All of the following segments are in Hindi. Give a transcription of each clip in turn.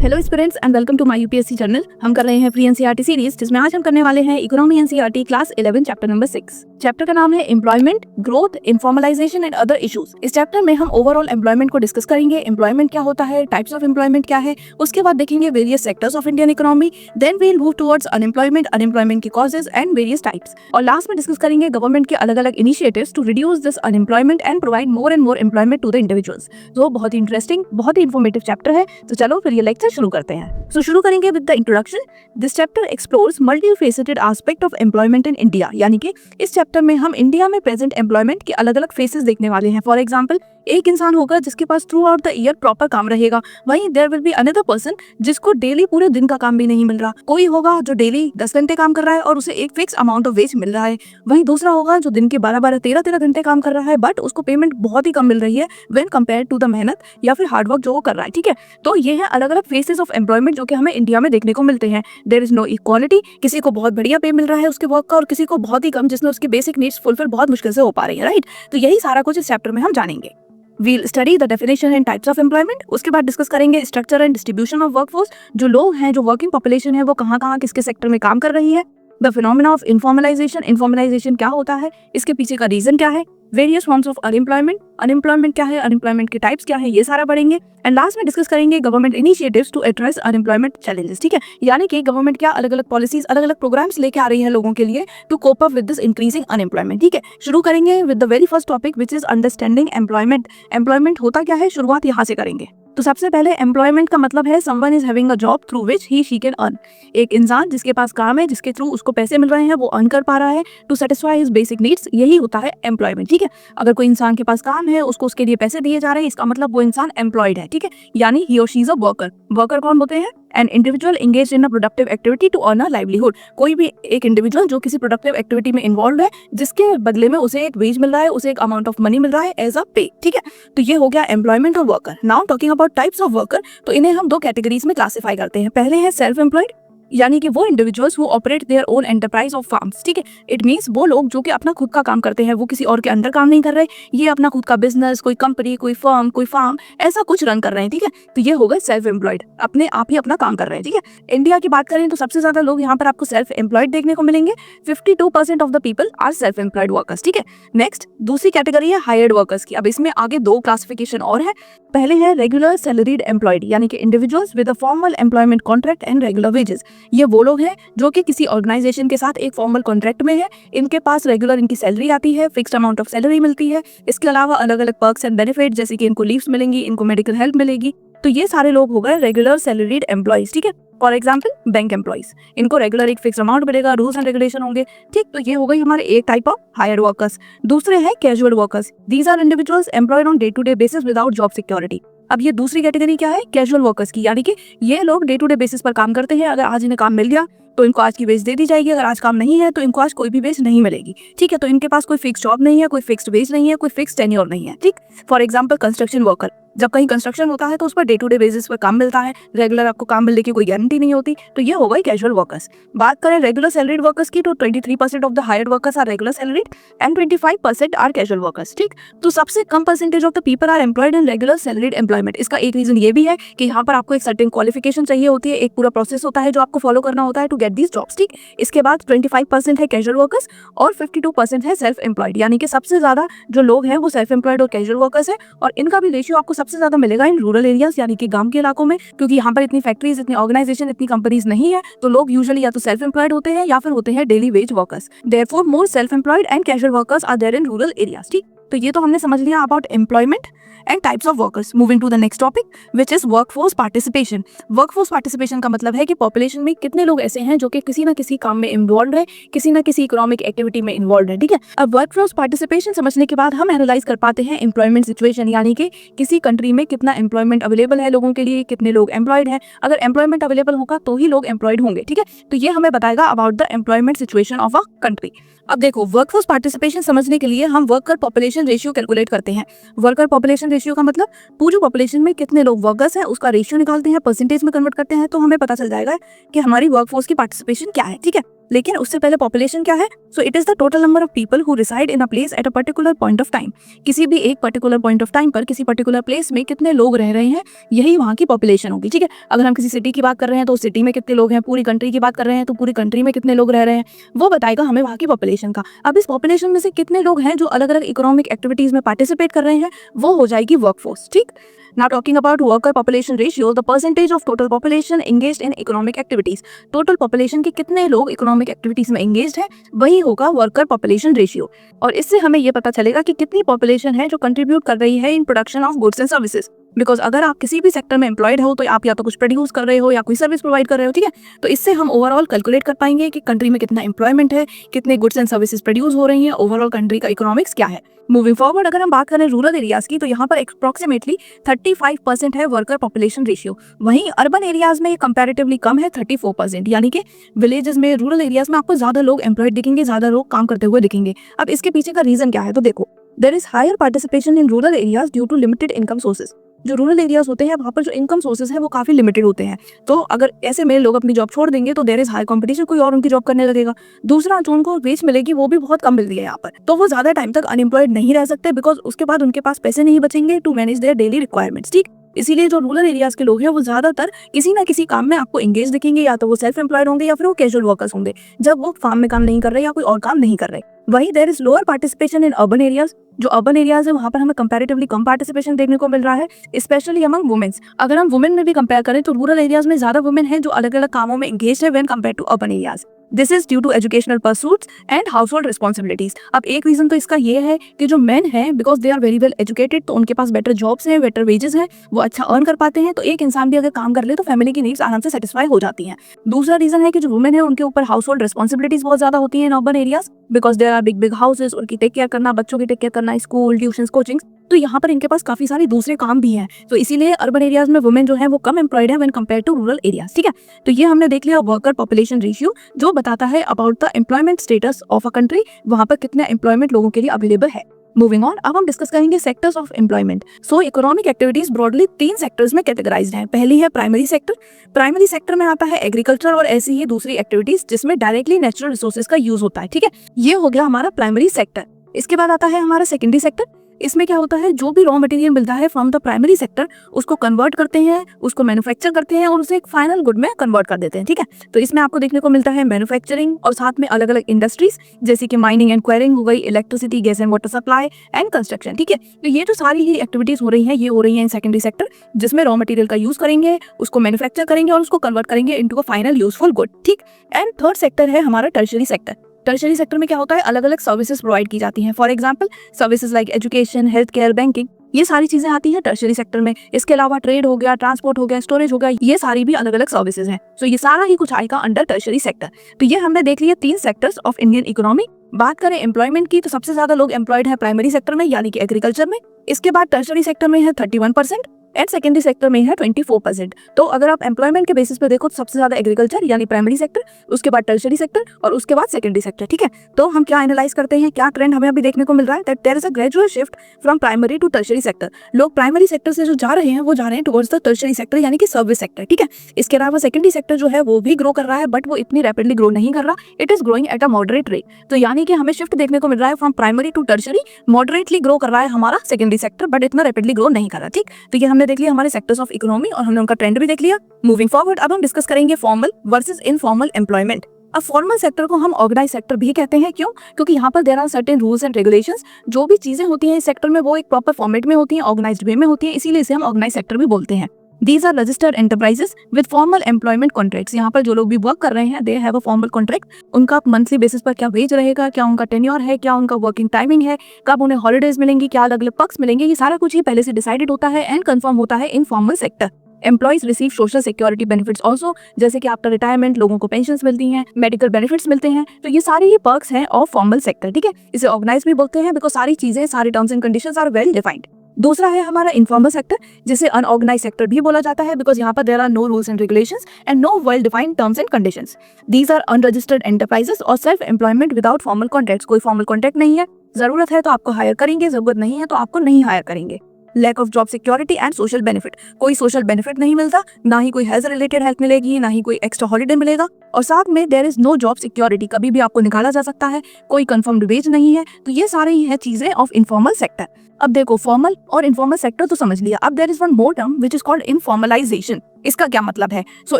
Hello students and welcome to my UPSC channel. हम कर रहे हैं फ्री एनसीईआरटी सीरीज, जिसमें आज हम करने वाले हैं economy NCERT class 11 chapter number 6। Chapter का नाम है employment, growth, informalisation and other issues. इस चैप्टर में हम ओवरऑल एम्प्लॉयमेंट को डिस्कस करेंगे। एम्प्लॉयमेंट क्या होता है, टाइप्स ऑफ एम्प्लॉयमेंट क्या है, उसके बाद देखेंगे various sectors of Indian economy, then we will move towards unemployment, unemployment की कॉजेज एंड वेरियस टाइप्स, और लास्ट में डिस्कस करेंगे गवर्नमेंट के अलग अलग initiatives to reduce this unemployment and provide more and more employment to the individuals. तो बहुत ही इंटरेस्टिंग, बहुत ही इन्फॉर्मेटिव चैप्टर है। तो चलो फिर ये लेक्चर शुरू करते हैं। तो शुरू करेंगे with the introduction. This chapter explores multifaceted aspect of employment in India, यानी कि इस चैप्टर में हम इंडिया में प्रेजेंट एम्प्लॉयमेंट के अलग अलग फेसेस देखने वाले हैं। फॉर एग्जांपल, एक इंसान होगा जिसके पास throughout the year proper काम रहेगा, वहीं there will be another person जिसको डेली पूरे दिन का काम भी नहीं मिल रहा। कोई होगा जो डेली 10 घंटे काम कर रहा है और उसे एक फिक्स अमाउंट ऑफ वेज मिल रहा है, वहीं दूसरा होगा जो दिन के 12-12, 13-13 घंटे काम कर रहा है, बट उसको पेमेंट बहुत ही कम मिल रही है व्हेन कंपेयर टू द मेहनत या फिर हार्डवर्क जो वो कर रहा है। ठीक है, तो ये है अलग अलग फेसेस ऑफ एम्प्लॉयमेंट जो कि हमें इंडिया में देखने को मिलते हैं। देयर इज नो इक्वालिटी, किसी को बहुत बढ़िया पे मिल रहा है उसके वर्क का और किसी को बहुत ही कम, जिसमें उसकी बेसिक नीड्स फुलफिल बहुत मुश्किल से हो पा रही है। राइट, तो यही सारा कुछ इस चैप्टर में हम जानेंगे। We'll study the definition and types of employment। उसके बाद डिस्कस करेंगे structure and distribution of workforce, जो लोग हैं, जो वर्किंग पॉपुलेशन है, वो कहाँ कहाँ किसके सेक्टर में काम कर रही है। The phenomena of informalisation, informalisation क्या होता है, इसके पीछे का रीजन क्या है। Various forms of unemployment, unemployment क्या है, अनएम्प्लॉयमेंट के टाइप्स क्या है, ये सारा पढ़ेंगे। एंड लास्ट में डिस्कस करेंगे government initiatives to address unemployment challenges. ठीक है, यानी कि गवर्नमेंट क्या अलग अलग पॉलिसीज, अलग अलग प्रोग्राम्स लेके आ रही है लोगों के लिए to cope up with this increasing unemployment. ठीक है, शुरू करेंगे with the very first topic which is understanding employment. Employment होता क्या है, शुरुआत यहाँ से करेंगे। तो सबसे पहले एम्प्लॉयमेंट का मतलब है someone is having a job through which he she can earn. एक इंसान जिसके पास काम है, जिसके थ्रू उसको पैसे मिल रहे हैं, वो अर्न कर पा रहा है to satisfy his basic needs, यही होता है एम्प्लॉयमेंट। ठीक है, अगर कोई इंसान के पास काम है, उसको उसके लिए पैसे दिए जा रहे हैं, इसका मतलब वो इंसान एम्प्लॉयड है। ठीक है, यानी ही और she is a worker. Worker कौन होते हैं? An individual engaged in a productive activity to earn a livelihood. कोई भी एक इंडिविजुअल जो किसी प्रोडक्टिव एक्टिविटी में इन्वॉल्व है, जिसके बदले में उसे एक वेज मिल रहा है, उसे एक अमाउंट ऑफ मनी मिल रहा है एज अ पे। ठीक है, तो ये हो गया employment of worker. Now talking about types of worker, तो इन्हें हम दो कैटेगरीज में क्लासिफाई करते हैं। पहले है सेल्फ एम्प्लॉयड, यानी कि वो इंडिविजुअल्स वो operate their own enterprise of farms. ठीक है, इट मींस वो लोग जो कि अपना खुद का काम करते हैं, वो किसी और के अंडर काम नहीं कर रहे, ये अपना खुद का बिजनेस, कोई कंपनी, कोई फर्म, कोई फार्म, ऐसा कुछ रन कर रहे हैं। ठीक है, तो ये हो गए सेल्फ एम्प्लॉयड, अपने आप ही अपना काम कर रहे हैं। ठीक है, इंडिया की बात करें तो सबसे ज्यादा लोग यहाँ पर आपको सेल्फ एम्प्लॉयड देखने को मिलेंगे। 52% of the people are self employed workers. ठीक है, नेक्स्ट दूसरी कैटेगरी है हायर्ड वर्कर्स की। अब इसमें आगे दो क्लासिफिकेशन और है। पहले है रेगुलर सैलरीड एम्प्लॉयड, यानी कि individuals with a formal employment contract and regular wages. ये वो लोग हैं जो कि किसी ऑर्गेनाइजेशन के साथ एक फॉर्मल कॉन्ट्रैक्ट में है, इनके पास रेगुलर इनकी सैलरी आती है, फिक्स्ड अमाउंट ऑफ सैलरी मिलती है। इसके अलावा अलग अलग पर्क्स एंड बेनिफिट, जैसे कि इनको लीव्स मिलेंगी, इनको मेडिकल हेल्प मिलेगी। तो ये सारे लोग हो गए रेगुलर सैलरीड एम्प्लॉइज। ठीक है, फॉर एग्जाम्पल बैंक एम्प्लॉइज, इनको रेगुलर एक फिक्स अमाउंट मिलेगा, रूल्स एंड रेगुलेशन होंगे। ठीक, तो ये हो गई हमारे एक टाइप ऑफ हायर वर्कर्स। दूसरे हैं casual workers. These are individuals employed on day to day basis without job security. अब ये दूसरी कैटेगरी क्या है, कैजुअल वर्कर्स की, यानी कि ये लोग डे टू डे बेसिस पर काम करते हैं। अगर आज इन्हें काम मिल गया तो इनको आज की वेज दे दी जाएगी, अगर आज काम नहीं है तो इनको आज कोई भी वेज नहीं मिलेगी। ठीक है, तो इनके पास कोई फिक्स जॉब नहीं है, कोई फिक्स्ड वेज नहीं है, कोई फिक्स टेन्योर नहीं है। ठीक, फॉर एग्जांपल कंस्ट्रक्शन वर्कर, जब कहीं कंस्ट्रक्शन होता है तो उस per day to day basis पर काम मिलता है, रेगुलर आपको काम मिलने की कोई गारंटी नहीं होती। तो ये हो गई कैजुअल वर्कर्स। बात करें रेगुलर सैलरीड वर्कर्स की, तो 23% of the hired workers are regular salaried and 25% are casual workers. ठीक, तो सबसे कम percentage of the people are employed in regular salaried employment. इसका एक रीजन ये भी है कि यहाँ पर आपको एक सर्टेन क्वालिफिकेशन चाहिए होती है, एक पूरा प्रोसेस होता है जो आपको फॉलो करना होता है टू गेट दीज जॉब्स। ठीक, इसके बाद 25% है कैजुअल वर्कर्स और 52% है सेल्फ एम्प्लॉयड, यानी कि सबसे ज्यादा जो लोग हैं वो सेल्फ एम्प्लॉयड और कैजुअल वर्कर्स है। और इनका भी रेशियो आपको सबसे ज्यादा मिलेगा इन रूरल एरियाज, यानी कि गांव के इलाकों में, क्योंकि यहाँ पर इतनी फैक्ट्रीज, इतनी ऑर्गेनाइजेशन, इतनी कंपनीज नहीं है, तो लोग यूजुअली या तो सेल्फ एम्प्लॉयड होते हैं या फिर होते हैं daily wage workers. Therefore more self employed and casual workers are there in rural areas. ठीक, तो ये तो हमने समझ लिया about employment and types of workers. Moving to the next topic which is workforce participation. Workforce participation का मतलब है कि पॉपुलेशन में कितने लोग ऐसे हैं जो कि किसी ना किसी काम में इन्वॉल्व है, किसी ना किसी इकोनॉमिक एक्टिविटी में इन्वॉल्व है। ठीक है, अब वर्कफोर्स पार्टिसिपेशन समझने के बाद हम एनालाइज कर पाते हैं एम्प्लॉयमेंट सिचुएशन, यानी कि किसी कंट्री में कितना एम्प्लॉयमेंट अवेलेबल है लोगों के लिए, कितने लोग एम्प्लॉयड है। अगर एम्प्लॉयमेंट अवेलेबल होगा तो ही लोग एम्प्लॉयड होंगे। ठीक है, तो ये हमें बताएगा about the employment situation of a country. अब देखो, वर्कफोर्स पार्टिसिपेशन समझने के लिए हम वर्कर पॉपुलेशन रेशियो कैलकुलेट करते हैं। वर्कर पॉपुलेशन रेशियो का मतलब पूरी पॉपुलेशन में कितने लोग वर्कर्स हैं उसका रेशियो निकालते हैं, परसेंटेज में कन्वर्ट करते हैं, तो हमें पता चल जाएगा कि हमारी वर्कफोर्स की पार्टिसिपेशन क्या है। ठीक है, लेकिन उससे पहले पॉपुलेशन क्या है? So it is the total number of people who reside in a place at a particular point of time. किसी भी एक पर्टिकुलर पॉइंट ऑफ टाइम पर किसी पर्टिकुलर प्लेस में कितने लोग रह रहे हैं, यही वहाँ की पॉपुलेशन होगी। ठीक है, अगर हम किसी सिटी की बात कर रहे हैं तो सिटी में कितने लोग हैं, पूरी कंट्री की बात कर रहे हैं तो पूरी कंट्री में कितने लोग रह रहे हैं, वो बताएगा हमें वहाँ की पॉपुलेशन का। अब इस पॉपुलेशन में से कितने लोग हैं जो अलग अलग इकोनॉमिक एक्टिविटीज में पार्टिसिपेट कर रहे हैं, वो हो जाएगी वर्कफोर्स। ठीक, Now talking about worker population ratio, the percentage of total population engaged in economic activities. Total population के कितने लोग इकोनॉमिक एक्टिविटीज में engaged है, वही होगा वर्कर पॉपुलेशन रेशियो। और इससे हमें ये पता चलेगा कि कितनी पॉपुलेशन है जो कंट्रीब्यूट कर रही है in production of goods and services. Because अगर आप किसी भी सेक्टर में एम्प्लॉयड हो तो आप या तो कुछ प्रोड्यूस कर रहे हो या कोई सर्विस प्रोवाइड कर रहे हो। ठीक है, तो इससे हम ओवरऑल कैलकुलेट कर पाएंगे कि कंट्री में कितना एम्प्लॉयमेंट है, कितने गुड्स एंड सर्विसेज प्रोड्यूस हो रही हैं, ओवरऑल कंट्री का इकोनॉमिक्स क्या है। मूविंग फॉरवर्ड, अगर हम बात करें रूरल एरियाज की, तो यहाँ पर अप्रोक्सीमेटली 35% है वर्कर पॉपुलेशन रेशियो। वहीं अर्बन एरियाज में कंपैरेटिवली कम है, 34%। यानी कि विलेजेस में, रूरल एरियाज में आपको ज्यादा लोग एम्प्लॉयड दिखेंगे, ज्यादा लोग काम करते हुए दिखेंगे। अब इसके पीछे का रीजन क्या है, तो देखो, there is higher participation in rural areas due to limited income sources. जो रूरल एरियाज होते हैं वहाँ पर जो इनकम सोर्सेज है वो काफी लिमिटेड होते हैं। तो अगर ऐसे में लोग अपनी जॉब छोड़ देंगे तो देयर इज हाई कंपटीशन, कोई और उनकी जॉब करने लगेगा। दूसरा, जो उनको वेज मिलेगी वो भी बहुत कम मिलती है यहाँ पर, तो वो ज्यादा टाइम तक अनएम्प्लॉयड नहीं रह सकते, बिकॉज उसके बाद उनके पास पैसे नहीं बचेंगे to manage their daily requirements. ठीक, इसीलिए जो रूरल एरियाज के लोग हैं वो ज्यादातर किसी ना किसी काम में आपको एंगेज दिखेंगे, या तो वो सेल्फ एम्प्लॉयड होंगे या फिर वो कैजुअल वर्कर्स होंगे, जब वो फार्म में काम नहीं कर रहे या कोई और काम नहीं कर रहे। वहीं there is lower participation in urban areas. जो अर्बन एरियाज है वहाँ पर हमें कंपैरेटिवली कम पार्टिसिपेशन देखने को मिल रहा है, स्पेशली अमंग वुमेन्स। अगर हम वुमेन में भी कंपेयर करें तो रूरल एरियाज में ज्यादा वुमेन है जो अलग अलग कामों में एंगेज है when compare to urban areas. This is due to educational pursuits and household responsibilities. अब एक रीजन तो इसका ये है कि जो मेन है, because they are very well educated, तो उनके पास बेटर जॉब्स हैं, बेटर वेजेस हैं, वो अच्छा अर्न कर पाते हैं। तो एक इंसान भी अगर काम कर ले तो फैमिली की नीड्स आराम से सेटिस्फाई हो जाती हैं। दूसरा रीजन है कि जो वुमेन है उनके ऊपर हाउस होल्ड रिस्पॉन्सिबिलिटीज बहुत ज्यादा होती है in urban areas, because there are big big houses, उनकी टेक केयर करना, बच्चों की टेक केयर करना, स्कूल, ट्यूशन, कोचिंग, तो यहाँ पर इनके पास काफी सारे दूसरे काम भी हैं। तो इसीलिए अर्बन एरियाज में वुमेन जो है वो कम एम्प्लॉयड है when compare to rural areas. ठीक है, तो ये हमने देख लिया वर्कर पॉपुलेशन रेशियो, जो बताता है about the employment status of a country, वहां पर कितना एम्प्लॉयमेंट लोगों के लिए अवेलेबल है। मूविंग ऑन, अब हम डिस्कस करेंगे sectors of employment. So economic activities broadly 3 sectors में कैटेगराइज्ड हैं। पहली है प्राइमरी सेक्टर। प्राइमरी सेक्टर में आता है एग्रीकल्चर और ऐसी ही दूसरी एक्टिविटीज जिसमें डायरेक्टली नेचुरल रिसोर्सेज का यूज होता है। ठीक है, ये हो गया हमारा प्राइमरी सेक्टर। इसके बाद आता है हमारा सेकेंडरी सेक्टर। इसमें क्या होता है, जो भी रॉ मटेरियल मिलता है फ्रॉम द प्राइमरी सेक्टर उसको कन्वर्ट करते हैं, उसको मैन्युफैक्चर करते हैं और उसे एक फाइनल गुड में कन्वर्ट कर देते हैं। ठीक है, तो इसमें आपको देखने को मिलता है मैन्युफैक्चरिंग और साथ में अलग अलग इंडस्ट्रीज जैसे कि माइनिंग एंड क्वेरिंग हो गई, electricity, gas and water supply and construction. ठीक है, तो ये जो सारी ही एक्टिविटीज हो रही हैं ये हो रही हैं इन सेकेंडरी सेक्टर, जिसमें रॉ मटेरियल का यूज करेंगे, उसको मैन्युफैक्चर करेंगे और उसको कन्वर्ट करेंगे into a final useful good. ठीक, एंड थर्ड सेक्टर है हमारा टर्शियरी सेक्टर। टर्शियरी सेक्टर में क्या होता है, अलग अलग सर्विसेज प्रोवाइड की जाती हैं। For example services like education, health care, banking, ये सारी चीजें आती हैं टर्शियरी सेक्टर में। इसके अलावा ट्रेड हो गया, ट्रांसपोर्ट हो गया, स्टोरेज हो गया, ये सारी भी अलग अलग सर्विसेज हैं। सो ये सारा ही कुछ आएगा अंडर टर्शियरी सेक्टर। तो ये हमने देख लिया 3 सेक्टर्स ऑफ इंडियन इकोनॉमी। बात करें एम्प्लॉयमेंट की, तो सबसे ज्यादा लोग एम्प्लॉयड है प्राइमरी सेक्टर में यानी कि एग्रीकल्चर में। इसके बाद टर्शियरी सेक्टर में है 31% एंड सेकेंडरी सेक्टर में है 24%। तो अगर आप एम्प्लॉयमेंट के बेसिस पे देखो तो सबसे ज्यादा एग्रीकल्चर यानी प्राइमरी सेक्टर, उसके बाद टर्शियरी सेक्टर और उसके बाद सेकेंडरी सेक्टर। ठीक है, तो हम क्या एनालाइज करते हैं, क्या ट्रेंड हमें अभी देखने को मिल रहा है, that there is a gradual shift from primary to tertiary sector. लोग प्राइमरी सेक्टर से जो जा रहे हैं वो जा रहे हैं टुवर्ड्स द टर्शियरी सेक्टर यानी कि सर्विस सेक्टर। ठीक है, इसके अलावा सेकेंडरी सेक्टर जो है वो भी ग्रो कर रहा है, बट वो इतनी रैपिडली ग्रो नहीं कर रहा, it is growing at a moderate rate. तो यानी कि हमें शिफ्ट देखने को मिल रहा है from primary to tertiary, moderately grow कर रहा है हमारा सेकेंडरी सेक्टर, बट इतना रैपिडली ग्रो नहीं कर रहा। ठीक, तो ये हमने देख लिया हमारे सेक्टर्स ऑफ इकोनॉमी और हमने उनका ट्रेंड भी देख लिया। मूविंग फॉरवर्ड, अब हम डिस्कस करेंगे फॉर्मल वर्सेस इनफॉर्मल एम्प्लॉयमेंट। अब फॉर्मल सेक्टर को हम ऑर्गेनाइज सेक्टर भी कहते हैं। क्यों? क्योंकि यहाँ पर there are certain rules and regulations. जो भी चीजें होती हैं इस सेक्टर में वो एक प्रॉपर फॉर्मेट में होती हैं, ऑर्गेनाइज्ड वे में होती हैं, इसीलिए इसे हम ऑर्गेनाइज सेक्टर भी बोलते हैं। These are registered enterprises with formal employment contracts। यहाँ पर जो लोग भी वर्क कर रहे हैं they have a formal contract। उनका मंथली बेसिस पर क्या वेज रहेगा, क्या उनका टेन्योर है, क्या उनका वर्किंग टाइमिंग है, कब उन्हें हॉलीडेज मिलेंगी, क्या अलग अलग पर्क्स मिलेंगे, ये सारा कुछ ही पहले से डिसाइडेड होता है एंड कंफर्म होता है in formal sector. Employees receive social security benefits also, जैसे कि आफ्टर रिटायरमेंट लोगों को पेंशन मिलती हैं, मेडिकल बेनिफिट्स मिलते हैं। तो ये सारी ही पर्क्स हैं ऑफ फॉर्मल सेक्टर। ठीक है, इसे ऑर्गेनाइज भी बोलते हैं बिकॉज सारी चीजें, सारे terms and conditions are well defined. दूसरा है हमारा इनफॉर्मल सेक्टर, जिसे अनऑर्गेनाइज सेक्टर भी बोला जाता है बिकॉज यहाँ पर there are no rules and regulations and no well defined terms and conditions. These are unregistered enterprises और self employment without formal contracts. कोई फॉर्मल कॉन्ट्रैक्ट नहीं है, जरूरत है तो आपको हायर करेंगे, जरूरत नहीं है तो आपको नहीं हायर करेंगे। Lack of job security and social benefit, कोई सोशल बेनिफिट नहीं मिलता, ना ही कोई हेल्थ रिलेटेड हेल्प मिलेगी, ना ही कोई एक्स्ट्रा हॉलिडे मिलेगा, और साथ में there is no job security, कभी भी आपको निकाला जा सकता है, कोई कंफर्म्ड वेज नहीं है। तो ये सारे ही है चीजें ऑफ इनफॉर्मल सेक्टर। अब देखो फॉर्मल और इनफॉर्मल सेक्टर तो समझ लिया, अब there is one more term which is called informalisation. इसका क्या मतलब है? So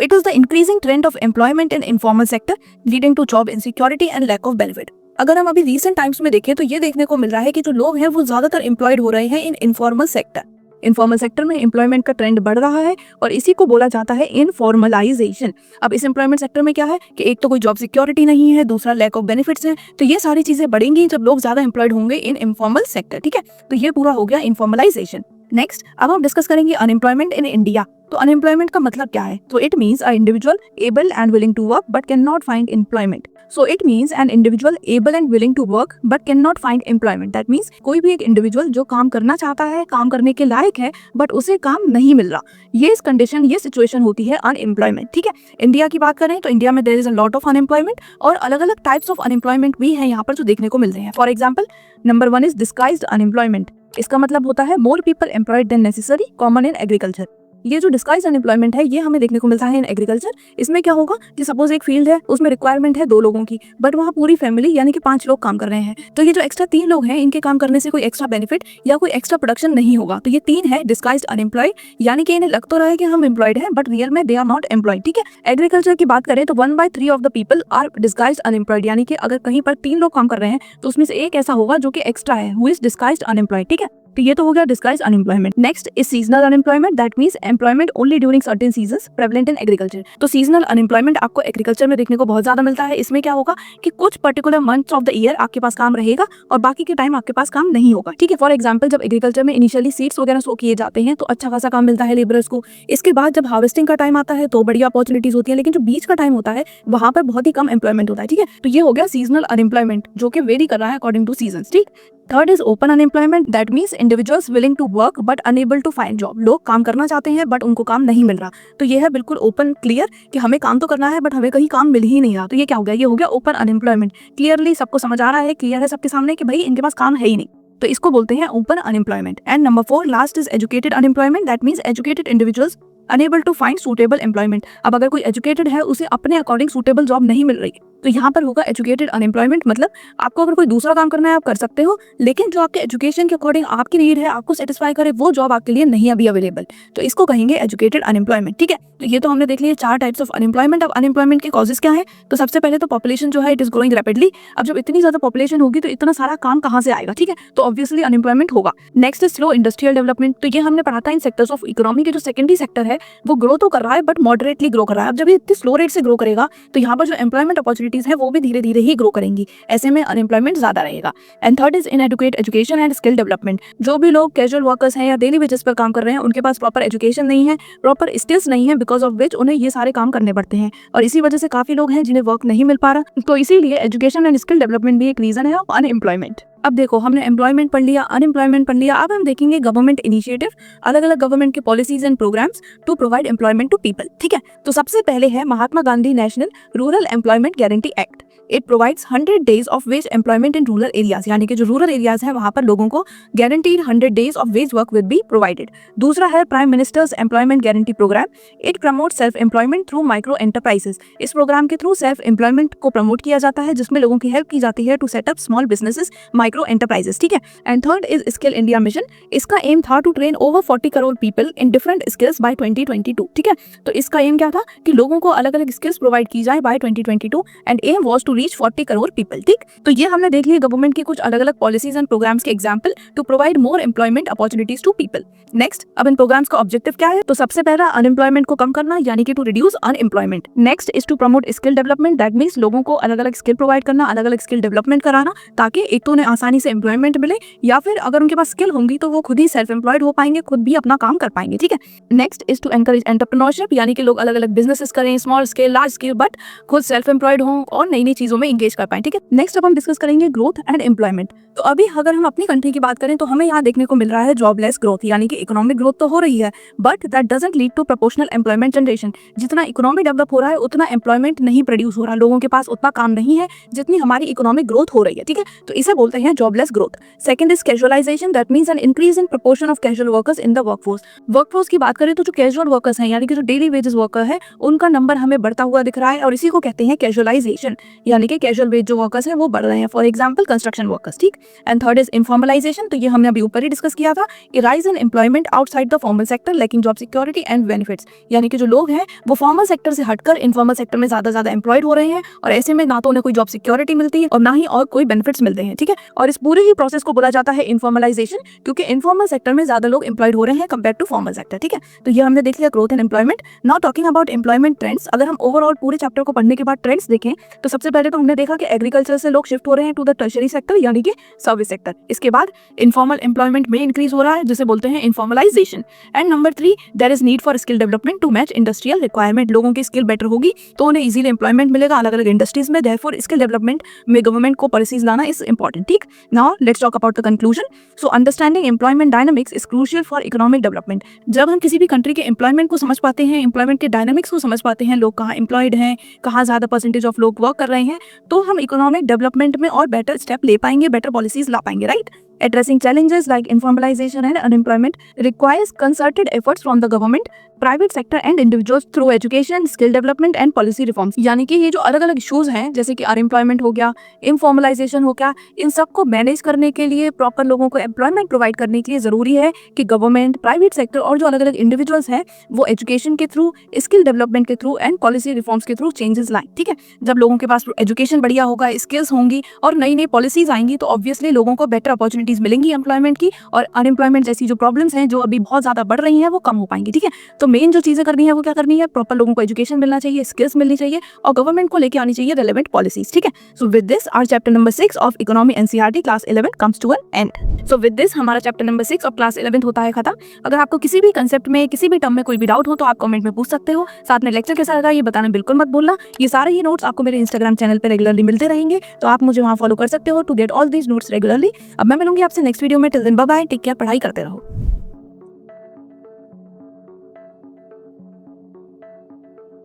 it is the increasing trend of employment in informal sector leading to job insecurity and lack of benefit. अगर हम अभी रीसेंट टाइम्स में देखें तो ये देखने को मिल रहा है कि जो लोग हैं वो ज्यादातर एम्प्लॉयड हो रहे हैं इन इनफॉर्मल सेक्टर। इनफॉर्मल सेक्टर में एम्प्लॉयमेंट का ट्रेंड बढ़ रहा है और इसी को बोला जाता है इनफॉर्मलाइजेशन। अब इस एम्प्लॉयमेंट सेक्टर में क्या है कि एक तो कोई जॉब सिक्योरिटी नहीं है, दूसरा लैक ऑफ बेनिफिट्स है। तो ये सारी चीजें बढ़ेंगी जब लोग ज्यादा एम्प्लॉयड होंगे इन इनफॉर्मल सेक्टर। ठीक है, तो ये पूरा हो गया इनफॉर्मलाइजेशन। नेक्स्ट अब हम डिस्कस करेंगे अनएम्प्लॉयमेंट इन इंडिया। तो अनएम्प्लॉयमेंट का मतलब क्या है? तो it means a individual able and willing to work but can not find employment. So it means an individual able and willing to work but can not find employment. That means कोई भी एक इंडिविजुअल जो काम करना चाहता है, काम करने के लायक है, बट उसे काम नहीं मिल रहा, ये इस कंडीशन, ये सिचुएशन होती है अनएम्प्लॉयमेंट। ठीक है, इंडिया की बात करें तो इंडिया में there is a lot of unemployment और अलग अलग टाइप्स ऑफ अनएम्प्लॉयमेंट भी है यहाँ पर जो देखने को मिल रहे हैं। For example number 1 is disguised unemployment. इसका मतलब होता है more people employed than necessary, common in agriculture. ये जो डिस्गाइज अनएम्प्लॉयमेंट है ये हमें देखने को मिलता है इन एग्रीकल्चर। इसमें क्या होगा कि सपोज एक फील्ड है, उसमें रिक्वायरमेंट है 2 लोगों की, बट वहाँ पूरी फैमिली यानी कि 5 लोग काम कर रहे हैं। तो ये जो एक्स्ट्रा 3 लोग हैं, इनके काम करने से कोई एक्स्ट्रा बेनिफिट या कोई एक्स्ट्रा प्रोडक्शन नहीं होगा। तो ये 3 है डिस्गाइज्ड अनएम्प्लॉयड, यानी कि इन्हें लग तो रहा है कि हम एम्प्लॉयड हैं बट रियल में दे आर नॉट एम्प्लॉयड। ठीक है, एग्रीकल्चर की बात करें तो 1/3 of the people are disguised unemployed, यानी कि अगर कहीं पर 3 लोग काम कर रहे हैं तो उसमें से एक ऐसा होगा जो कि एक्स्ट्रा है, हु इज डिस्गाइज्ड अनएम्प्लॉयड। ठीक है, तो ये तो हो गया disguised unemployment. Next is seasonal unemployment. That means employment only during certain seasons prevalent in agriculture. तो सीजनल अनएम्प्लॉयमेंट आपको एग्रीकल्चर में देखने को बहुत ज्यादा मिलता है। इसमें क्या होगा कि कुछ particular months of the year आपके पास काम रहेगा और बाकी के टाइम आपके पास काम नहीं होगा। ठीक है, फॉर एग्जाम्पल जब एग्रीकल्चर में इनिशियली सीड्स वगैरह सो किए जाते हैं तो अच्छा खासा काम मिलता है लेबरर्स को। इसके बाद जब हार्वेस्टिंग का टाइम आता है तो बड़ी अपॉर्चुनिटीज होती है, लेकिन जो बीच का टाइम होता है वहां पर बहुत ही कम एम्प्लॉयमेंट होता है। ठीक है, तो ये हो गया सीजनल अनएम्प्लॉयमेंट जो कि वेरी कर रहा है अकॉर्डिंग टू सीजन। ठीक, third is open unemployment. That means individuals willing to work but unable to find job. लोग काम करना चाहते हैं बट उनको काम नहीं मिल रहा। तो ये है बिल्कुल ओपन क्लियर कि हमें काम तो करना है बट हमें कहीं काम मिल ही नहीं रहा। तो ये क्या हो गया? ये हो गया ओपन अनएम्प्लॉयमेंट। क्लियरली सबको समझ आ रहा है, क्लियर है सबके सामने कि भाई इनके पास काम है ही नहीं, तो इसको बोलते हैं open unemployment. And number 4 last is educated unemployment. That means educated individuals unable to find suitable employment. अब अगर कोई एजुकेटेड है उसे अपने अकॉर्डिंग सूटेबल जॉब नहीं मिल रही तो यहाँ पर होगा एजुकेटेड अनएम्प्लॉयमेंट। मतलब आपको अगर कोई दूसरा काम करना है आप कर सकते हो, लेकिन जो आपके एजुकेशन के अकॉर्डिंग आपकी नीड है, आपको सेटिस्फाई करे, वो जॉब आपके लिए नहीं अभी अवेलेबल, तो इसको कहेंगे एजुकेटेड अनएम्प्लॉयमेंट। ठीक है, तो ये तो हमने देख लिया 4 टाइप्स ऑफ अनएम्प्लॉयमेंट। अब अनएम्प्लॉयमेंट के कॉजेस क्या है? तो सबसे पहले तो पॉपुलेशन जो है इट इज ग्रोइंग रैपिडली। अब जब इतनी ज्यादा पॉपुलेशन होगी तो इतना सारा काम कहाँ से आएगा? ठीक है, तो ऑब्वियसली अनएम्प्लॉयमेंट होगा। Next is slow industrial development. तो ये हमने पढ़ा था इन सेक्टर्स ऑफ इकोनॉमी के जो सेकेंडरी सेक्टर है वो ग्रो तो कर रहा है बट मॉडरेटली ग्रो कर रहा है। अब जब ये इतनी स्लो रेट से ग्रो करेगा तो यहाँ पर जो एम्प्लॉयमेंट अपॉर्चुनिटीज है वो भी धीरे धीरे ही ग्रो करेंगी, ऐसे में अनएम्प्लॉयमेंट ज्यादा रहेगा। And third is inadequate education and skill development. जो भी लोग कैजुअल वर्कर्स हैं या डेली बेसिस पर काम कर रहे हैं उनके पास प्रॉपर एजुकेशन नहीं है, प्रॉपर स्किल्स नहीं है, बिकॉज ऑफ विच उन्हें ये सारे काम करने पड़ते हैं और इसी वजह से काफी लोग हैं जिन्हें वर्क नहीं मिल पा रहा। तो इसीलिए एजुकेशन एंड स्किल डेवलपमेंट भी एक रीजन है ऑफ अनएम्प्लॉयमेंट। अब देखो हमने एम्प्लॉयमेंट पढ़ लिया, अनएम्प्लॉयमेंट पढ़ लिया, अब हम देखेंगे गवर्नमेंट इनिशिएटिव, अलग अलग गवर्नमेंट के policies and programmes to provide employment to people. ठीक है, तो सबसे पहले है Mahatma Gandhi national rural employment guarantee act. It provides 100 days of wage employment in rural areas, यानी कि जो रूरल एरियाज है वहां पर लोगों को guaranteed 100 days of wage work will be provided. दूसरा है prime minister's employment guarantee programme. It promote self employment through micro enterprises. इस प्रोग्राम के थ्रू सेल्फ एम्प्लॉयमेंट को प्रमोट किया जाता है जिसमें लोगों की हेल्प की जाती है to set up small businesses, micro enterprises. ठीक है, and third is skill India mission. इसका एम था to train over 40 crore people in different skills by 2022। ठीक है, तो इसका एम क्या था कि लोगों को अलग अलग स्किल्स प्रोवाइड की जाए by 2022 and aim was to reach 40 crore people. ठीक, तो ये हमने देख लिया गवर्नमेंट की कुछ अलग अलग पॉलिसीज एंड प्रोग्राम्स के example to provide more employment opportunities to people. Next, अब इन प्रोग्राम्स का ऑब्जेक्टिव क्या है? तो सबसे पहला अनएम्प्लॉयमेंट को कम करना, यानी कि to reduce unemployment. Next is to promote skill development. That means लोगों को अलग अलग स्किल प्रोवाइड करना, अलग अलग स्किल डेवलपमेंट कराना, ताकि एक तो उन्हें आसानी से एम्प्लॉयमेंट मिले या फिर अगर उनके पास स्किल होंगी तो वो खुद ही सेल्फ एम्प्लॉयड हो पाएंगे, खुद भी अपना काम कर पाएंगे। ठीक है, next is to encourage entrepreneurship, यानी कि लोग अलग अलग बिजनेसेस करें, small scale, large scale, but खुद सेल्फ एम्प्लॉयड हों और नई नई चीजों में इंगेज कर पाए, ठीक है। नेक्स्ट अब हम डिस्कस करेंगे ग्रोथ एंड एम्प्लॉयमेंट। तो अभी अगर हम अपनी कंट्री की बात करें तो हमें यहाँ देखने को मिल रहा है जॉबलेस ग्रोथ, यानी कि इकोनॉमिक ग्रोथ तो हो रही है but that doesn't lead to proportional employment generation. जितना इकोनॉमी डेवलप हो रहा है उतना एम्प्लॉयमेंट नहीं प्रोड्यूस हो रहा, लोगों के पास उतना काम नहीं है जितनी हमारी इकोनॉमिक ग्रोथ हो रही है, ठीक है। तो इसे बोलते हैं jobless growth. Second is casualisation, that means an increase in proportion of casual workers in the workforce. Workforce की बात करें तो जो कैजुअल वर्कर्स हैं, यानी कि जो डेली वेजेस वर्कर है, उनका नंबर हमें बढ़ता हुआ दिख रहा है और इसी को कहते हैं कैजुअलाइजेशन, यानी कि कैजुअल वेज जो वर्कर्स हैं वो बढ़ रहे हैं, फॉर एग्जांपल कंस्ट्रक्शन वर्कर्स, ठीक। एंड थर्ड इज इनफॉर्मलाइजेशन, तो ये हमने अभी ऊपर ही डिस्कस किया था कि rise in employment outside the formal sector lacking job security and benefits, यानी कि जो लोग हैं वो फॉर्मल सेक्टर से हटकर इनफॉर्मल सेक्टर में ज्यादा एम्प्लॉयड हो रहे हैं और ऐसे में ना तो उन्हें कोई जॉब सिक्योरिटी मिलती है और ना ही और कोई बेनिफिट्स मिलते हैं, ठीक है। और इस पूरे ही प्रोसेस को बोला जाता है इनफॉर्मलाइजेशन, क्योंकि इनफॉर्मल सेक्टर में ज्यादा लोग एम्प्लॉयड हो रहे हैं कंपेयर टू फॉर्मल सेक्टर, ठीक है। तो ये हमने देख लिया growth and employment. Now talking about employment trends, अगर हम ओवरऑल पूरे चैप्टर को पढ़ने के बाद ट्रेंड्स देखें तो सबसे पहले तो हमने देखा कि एग्रीकल्चर से लोग शिफ्ट हो रहे हैं टू द टर्शरी सेक्टर, यानी कि सर्विस सेक्टर। इसके बाद इनफॉर्मल एम्प्लॉयमेंट में इंक्रीज हो रहा है जिसे बोलते हैं informalisation. And number 3, there is need for skill development to match industrial requirement. लोगों की स्किल बेटर होगी तो उन्हें इजीली एम्प्लॉयमेंट मिलेगा अलग अलग इंडस्ट्रीज में, देयरफॉर स्किल डेवलपमेंट में गवर्नमेंट को पॉलिसीज लाना इज इंपॉर्टेंट, ठीक। Now let's talk about the conclusion. So understanding employment dynamics is crucial for economic development. जब हम किसी भी कंट्री के एम्प्लॉयमेंट को समझ पाते हैं, एम्प्लॉयमेंट के डायनामिक्स को समझ पाते हैं, लोग कहाँ एम्प्लॉयड हैं, कहाँ ज्यादा परसेंटेज ऑफ लोग वर्क कर रहे हैं, तो हम इकोनॉमिक डेवलपमेंट में और बेटर स्टेप ले पाएंगे, बेटर पॉलिसीज ला पाएंगे, right. Addressing challenges like informalization and unemployment requires concerted efforts from the government, private sector and individuals through education, skill development and policy reforms। यानी कि ये जो अलग अलग इश्यूज हैं जैसे कि अनएम्प्लॉयमेंट हो गया, इनफॉर्मलाइजेशन हो गया, इन सबको मैनेज करने के लिए, प्रॉपर लोगों को एम्प्लॉयमेंट प्रोवाइड करने के लिए जरूरी है कि गवर्नमेंट, प्राइवेट सेक्टर और जो अलग अलग इंडिविजुअल्स हैं वो एजुकेशन के थ्रू, स्किल डेवलपमेंट के थ्रू एंड पॉलिसी रिफॉर्म्स के थ्रू चेंजेस लाएं, ठीक है। जब लोगों के पास एजुकेशन बढ़िया होगा, स्किल्स होंगी और नई नई पॉलिसीज आएंगी तो ऑब्वियसली लोगों को बेटर अपॉर्चुनिटीज मिलेंगी एम्प्लॉयमेंट की, और अनएम्प्लॉयमेंट जैसी जो प्रॉब्लम्स हैं जो अभी बहुत ज्यादा बढ़ रही हैं वो कम हो पाएंगी, ठीक है। तो मेन जो चीजें करनी है वो क्या करनी है, प्रॉपर लोगों को एजुकेशन मिलना चाहिए, स्किल्स मिलनी चाहिए और गवर्नमेंट को लेके आनी चाहिए रेलेवेंट पॉलिसीज, ठीक है। So with this our chapter number 6 of economy NCERT class 11 comes to an end. So with this हमारा चैप्टर नंबर 6 ऑफ क्लास 11 होता है खत्म। अगर आपको किसी भी कंसेप्ट में, किसी भी टर्म में कोई भी डाउट हो तो आप कमेंट में पूछ सकते हो। साथ में लेक्चर कैसा लगा ये बताना बिल्कुल मत भूलना। ये सारे ही नोट्स आपको मेरे इंस्टाग्राम चैनल पर रेगुलरली मिलते रहेंगे, तो आप मुझे वहाँ फॉलो कर सकते हो to get all these notes regularly. अब मैं मिलूंगी आपसे नेक्स्ट वीडियो में। Till then bye bye, take care, पढ़ाई करते रहो।